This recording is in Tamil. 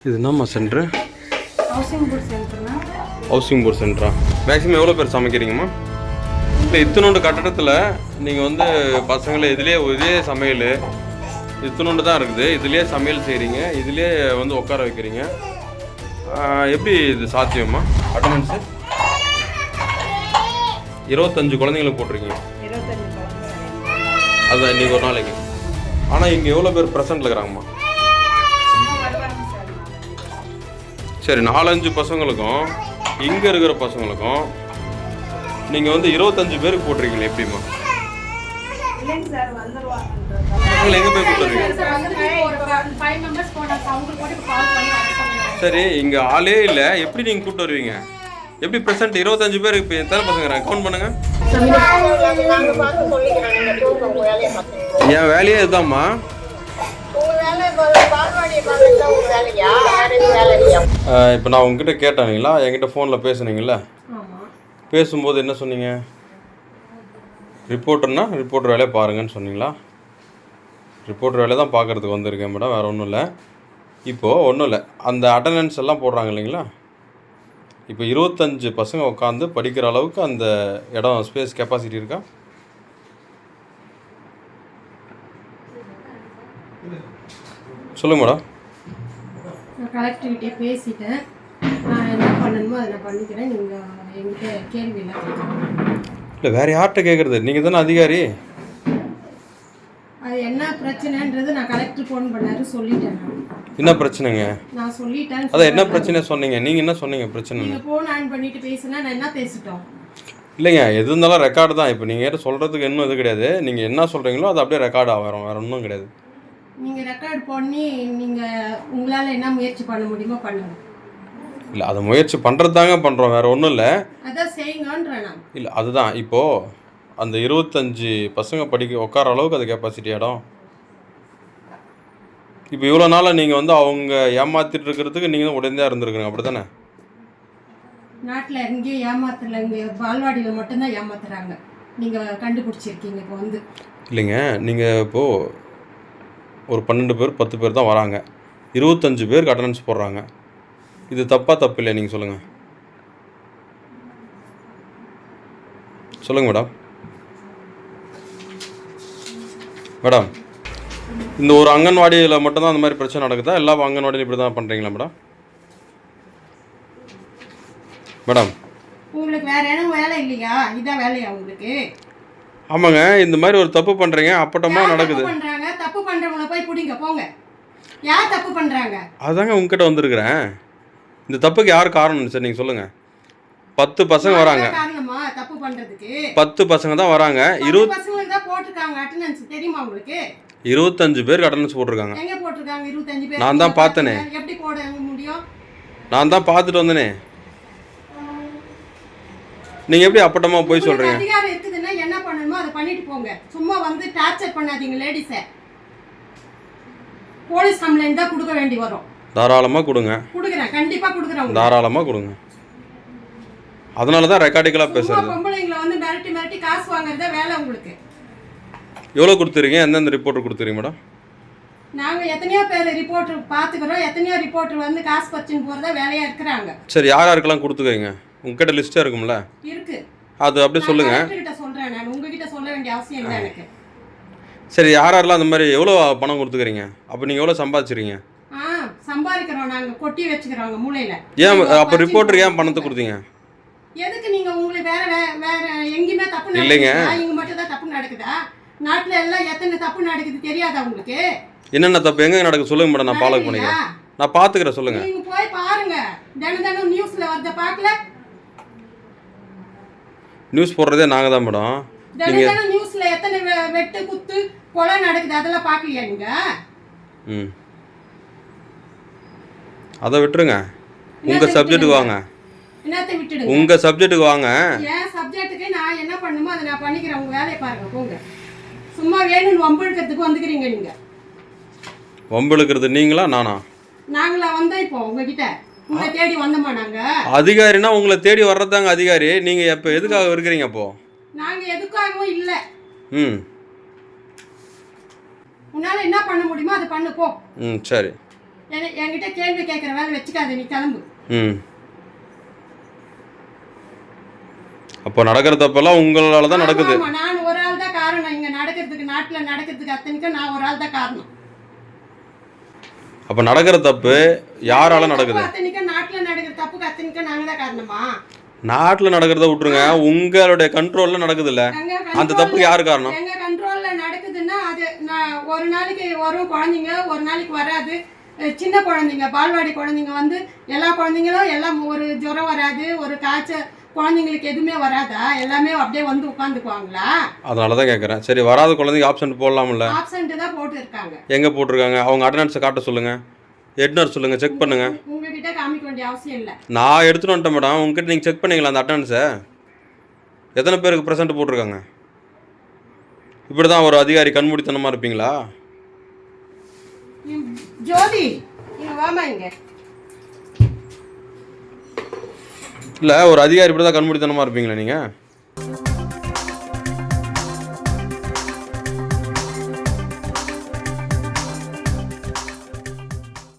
இது என்னம்மா சென்ட்ரு? ஹவுசிங் போர்ட் சென்டர்னா ஹவுசிங் போர்ட் சென்டரா? மேக்ஸிமம் எவ்வளோ பேர் சமைக்கிறீங்கம்மா? இல்லை இத்தனோண்டு கட்டடத்தில் நீங்கள் வந்து பசங்களை இதே சமையல் இத்தனோண்டு தான் இருக்குது, இதுலேயே சமையல் செய்கிறீங்க, இதுலேயே வந்து உட்கார வைக்கிறீங்க. எப்படி இது சாத்தியம்மா? அட்டண்டன்ஸு 25 குழந்தைங்களுக்கு போட்டிருக்கீங்க. 25 குழந்தை. அதுதான் இன்றைக்கி ஒரு நாளைக்கு. ஆனால் இங்கே எவ்வளோ பேர் ப்ரெசென்ட்டில் இருக்கிறாங்கம்மா? சரி, 4-5 பசங்களுக்கும் இங்கே இருக்கிற பசங்களுக்கும் நீங்கள் வந்து 25 பேருக்கு போட்டிருக்கீங்களே, எப்படிம்மா? எங்கே போய் கொடுத்துருவீங்க? சரி, இங்கே ஆளே இல்லை, எப்படி நீங்கள் கூப்பிட்டு வருவீங்க? எப்படி ப்ரெசென்ட் 25 பேருக்கு இப்போ எத்தனை பசங்க கவுண்ட் பண்ணுங்க. என் வேலையே இதுதான்மா. இப்போ நான் உங்ககிட்ட கேட்டேனுங்களா, என்கிட்ட ஃபோனில் பேசுனீங்களா? பேசும்போது என்ன சொன்னீங்க? ரிப்போர்ட்டர்னா ரிப்போர்ட்டர் வேலையை பாருங்கன்னு சொன்னீங்களா? ரிப்போர்ட்டர் வேலையை தான் பார்க்குறதுக்கு வந்திருக்கேன் மேடம், வேறு ஒன்றும் இல்லை. இப்போது ஒன்றும் இல்லை, அந்த அட்டண்டன்ஸ் எல்லாம் போடுறாங்க இல்லைங்களா? இப்போ 25 பசங்க உட்காந்து படிக்கிற அளவுக்கு அந்த இடம் ஸ்பேஸ் கெப்பாசிட்டி இருக்கா? சொல்லுங்க மேடம். நான் கலெக்டர்கிட்டே பேசிட்டேன், நான் என்ன பண்ணணுமோ அதை நான் பண்ணிக்கிறேன், நீங்கள் என்கிட்ட கேள்வி எல்லாம் கேட்கணும். இல்லை வேறு யார்கிட்ட கேட்குறது? நீங்கள் தானே அதிகாரி. அது என்ன பிரச்சனைன்றது நான் கலெக்டர் ஃபோன் பண்ணாரு, சொல்லிட்டேன். என்ன பிரச்சனைங்க? நான் சொல்லிட்டேன். அதான் என்ன பிரச்சனை சொன்னீங்க? நீங்கள் என்ன சொன்னீங்க பிரச்சனை? நீங்கள் ஃபோன் ஆன் பண்ணிட்டு பேசுனா நான் என்ன பேசிட்டோம்? இல்லைங்க, எது இருந்தாலும் ரெக்கார்டு தான். இப்போ நீங்கள் ஏற்ற சொல்கிறதுக்கு இன்னும் இது கிடையாது. நீங்கள் என்ன சொல்கிறீங்களோ அது அப்படியே ரெக்கார்டு ஆகிறோம், வேறு ஒன்றும் கிடையாது. நீங்கள் ரெக்கார்ட் பண்ணி நீங்கள் உங்களால் என்ன முயற்சி பண்ண முடியுமோ பண்ணுங்க. இல்லை, அதை முயற்சி பண்ணுறது தாங்க பண்ணுறோம், வேறு ஒன்றும் இல்லை. அதான் செய்யுங்கன்றேன் நான். இல்லை அதுதான், இப்போது அந்த 25 பசங்க படிக்க உட்கார அளவுக்கு அது கெப்பாசிட்டி இடம். இப்போ இவ்வளோ நாளாக நீங்கள் வந்து அவங்க ஏமாற்றிட்டு இருக்கிறதுக்கு நீங்கள் தான் உடனே இருந்திருக்குங்க, அப்படி தானே? நாட்டில் எங்கேயும் ஏமாத்தல, இங்கே பால்வாடியில் மட்டும்தான் ஏமாத்துறாங்க. நீங்கள் கண்டுபிடிச்சிருக்கீங்க இப்போ வந்து. இல்லைங்க, நீங்கள் இப்போது ஒரு 12 பேர் 10 பேர் தான் வராங்க, 25 பேருக்கு அட்டண்டன்ஸ் போடுறாங்க. இது தப்பு இல்லை? நீங்கள் சொல்லுங்கள். சொல்லுங்கள் மேடம். இந்த ஒரு அங்கன்வாடியில் மட்டும்தான் அந்த மாதிரி பிரச்சனை நடக்குதா? எல்லா அங்கன்வாடியிலும் இப்படி தான் பண்ணுறீங்களா மேடம்? உங்களுக்கு வேற எதுவும் வேலை இல்லையா? இதான் வேலையா உங்களுக்கு? ஆமாங்க, இந்த மாதிரி ஒரு தப்பு பண்ணுறீங்க, அப்பட்டமா நடக்குது. தப்பு பண்ணுறவங்கள போய் பிடிங்க போங்க. யார் தப்பு பண்ணுறாங்க? அதாங்க உங்ககிட்ட வந்திருக்கிறேன். இந்த தப்புக்கு யார் காரணம் சார் நீங்கள் சொல்லுங்கள். 10 பசங்க வராங்க. காரணமா தப்பு பண்ணுறதுக்கு? 10 பசங்க தான் வராங்க. 20 பசங்களுக்கு தான் போட்டிருக்காங்க அட்டெண்டன்ஸ், தெரியுமா உங்களுக்கு? 25 பேருக்கு அட்டெண்டன்ஸ் போட்டிருக்காங்க. எங்க போட்டிருக்காங்க 25 பேர்? நான் தான் பார்த்தேனே. எப்படி போட முடியும்? நான் தான் பார்த்துட்டு வந்தேனே. நீங்கள் எப்படி அப்பட்டமாக போய் சொல்கிறீங்க? அதிகாரம் இருக்குதுன்னா என்ன பண்ணணுமோ அதை பண்ணிட்டு போங்க. சும்மா வந்து டார்ச்சர் பண்ணாதீங்க லேடிஸை. போலீஸ் கம்ப்ளைண்ட் தான் கொடுக்க வேண்டி வரும். தாராளமாக கொடுங்க. கொடுக்குறேன், கண்டிப்பாக கொடுக்குறேன். தாராளமாக கொடுங்க. அதனால தான் ரெக்கார்டிக்கலாக பேசுறது. பொம்பளைங்களை வந்து மிரட்டி காசு வாங்குறதா வேலை உங்களுக்கு. எவ்வளோ கொடுத்துருக்கீங்க? எந்தெந்த ரிப்போர்ட்டர் கொடுத்துருங்க மேடம்? நாங்கள் எத்தனையோ பேர் ரிப்போர்ட்டர் பார்த்துக்கிறோம், எத்தனையோ ரிப்போர்ட்டர் வந்து காசு பறிச்சுன்னு போகிறதா வேலையாக இருக்கிறாங்க. சரி, யாருக்கெல்லாம் கொடுத்துக்கீங்க? உங்ககிட்ட லிஸ்ட்டாக இருக்கும்ல? இருக்கு, அது அப்படியே சொல்லுங்க. கிட்ட சொல்கிறேன், நான் உங்ககிட்ட சொல்ல வேண்டிய அவசியம் இல்லை எனக்கு. சரி, யாரெல்லாம் அந்த மாதிரி எவ்வளோ பணம் கொடுத்துக்கிறீங்க? அப்போ நீங்கள் எவ்வளோ சம்பாதிச்சிருக்கீங்க? சம்பாதிக்கிறோம், நாங்கள் கொட்டி வச்சுக்கிறோங்க மூளையில். ஏன் அப்போ ரிப்போர்ட்டருக்கு ஏன் பணத்தை கொடுத்தீங்க? எதுக்கு? நீங்கள் உங்களுக்கு வேற எங்கேயுமே தப்பு இல்லைங்க, இங்கே மட்டும் தான் தப்பு நடக்குதா? நாட்டில் எல்லாம் எத்தனை தப்பு நடக்குது தெரியாதா உங்களுக்கு? என்னென்ன தப்பு எங்கே நடக்குது சொல்லுங்க மேடம், நான் ஃபாலோ பண்ணிக்கிறேன், நான் பார்த்துக்கிறேன். சொல்லுங்க. நீங்கள் போய் பாருங்க, தினம் நியூஸில் வரத பார்க்கல? நியூஸ் போடுறதே நாங்கள் தான் மேடம். தினம் நியூஸ்ல எத்தனை வெட்டு குத்து கொலை நடக்குது, அதெல்லாம் பார்க்கலையா நீங்க? அதை விட்டுருங்க, உங்க சப்ஜெக்ட்டுக்கு வாங்க. என்னத்தை விட்டுடுங்க? உங்க சப்ஜெக்ட்டுக்கு வாங்க. என் சப்ஜெக்ட்டுக்கு நான் என்ன பண்ணுமோ அதை நான் பண்ணிக்கிறேன். உங்க வேலையை பாருங்க போங்க. சும்மா வேணும்னு வம்பிழுக்கிறதுக்கு வந்துக்கிறீங்க நீங்க. வம்பிழுக்கிறது நீங்களா நானா? நாங்களா வந்தோம் இப்போ உங்ககிட்ட, உங்களை தேடி வந்தோமா நாங்க? அதிகாரினா உங்களை தேடி வர்றதாங்க அதிகாரி. நீங்க எப்ப எதுக்காக இருக்கிறீங்க? அப்போ நாங்க எதுக்காகவும் இல்லை. உன்னால என்ன பண்ண முடியுமோ அதை பண்ணு போ. சரி. என்கிட்ட கேள்வி கேட்குற வேலை வச்சுக்காத, நீ கிளம்பு. ம். அப்போ நடக்கிற தப்பெல்லாம் உங்களால தான் நடக்குது. ஆமா, நான் ஒரு ஆள் தான் காரணம். இங்க நடக்கிறதுக்கு, நாட்டில் நடக்கிறதுக்கு அத்தனைக்கும் நான் ஒரு ஆள் தான் காரணம். அப்போ நடக்கிற தப்பு யாரால நடக்குது? அத்தனைக்கும் நாட்டில் நடக்கிற தப்புக்கு அத்தனைக்கும் நாங்க தான் காரணமா? நாட்டில் நடக்கிறத விட்டுருங்க, உங்களுடைய கண்ட்ரோலில் நடக்குதுல்ல, அந்த தப்புக்கு யார் காரணம்? எங்க கண்ட்ரோல்ல நடக்குதுன்னா அது ஒரு நாளைக்கு வரும் குழந்தைங்க, ஒரு நாளைக்கு வராது. சின்ன குழந்தைங்க, பால்வாடி குழந்தைங்க வந்து எல்லா குழந்தைங்களும் எல்லாம் ஒரு ஜுரம் வராது, ஒரு காய்ச்சல் குழந்தைங்களுக்கு எதுவுமே வராதா? எல்லாமே அப்படியே வந்து உட்காந்துக்குவாங்களா? அதனால தான் கேட்குறேன். சரி, வராத குழந்தைக்கு ஆப்சென்ட் போடலாம்ல? ஆப்சென்ட் தான் போட்டுருக்காங்க. எங்கே போட்டிருக்காங்க? அவங்க அட்டண்டன்ஸை காட்ட சொல்லுங்கள், ஹெட் நர்ஸ் சொல்லுங்கள், செக் பண்ணுங்க. உங்ககிட்ட காமிக்க வேண்டிய அவசியம் இல்லை. நான் எடுத்துகிட்டு வந்துட்டேன் மேடம், உங்ககிட்ட நீங்கள் செக் பண்ணிங்களா அந்த அட்டண்டன்ஸை? எத்தனை பேருக்கு ப்ரெசென்ட் போட்டிருக்காங்க? இப்படி தான் ஒரு அதிகாரி கண்மூடித்தனமாக இருப்பீங்களா? ஜோதி, இங்க வாமா. இங்க இல்லை, ஒரு அதிகாரி இப்படி தான் கண்மூடித்தனமாக இருப்பீங்களா நீங்கள்?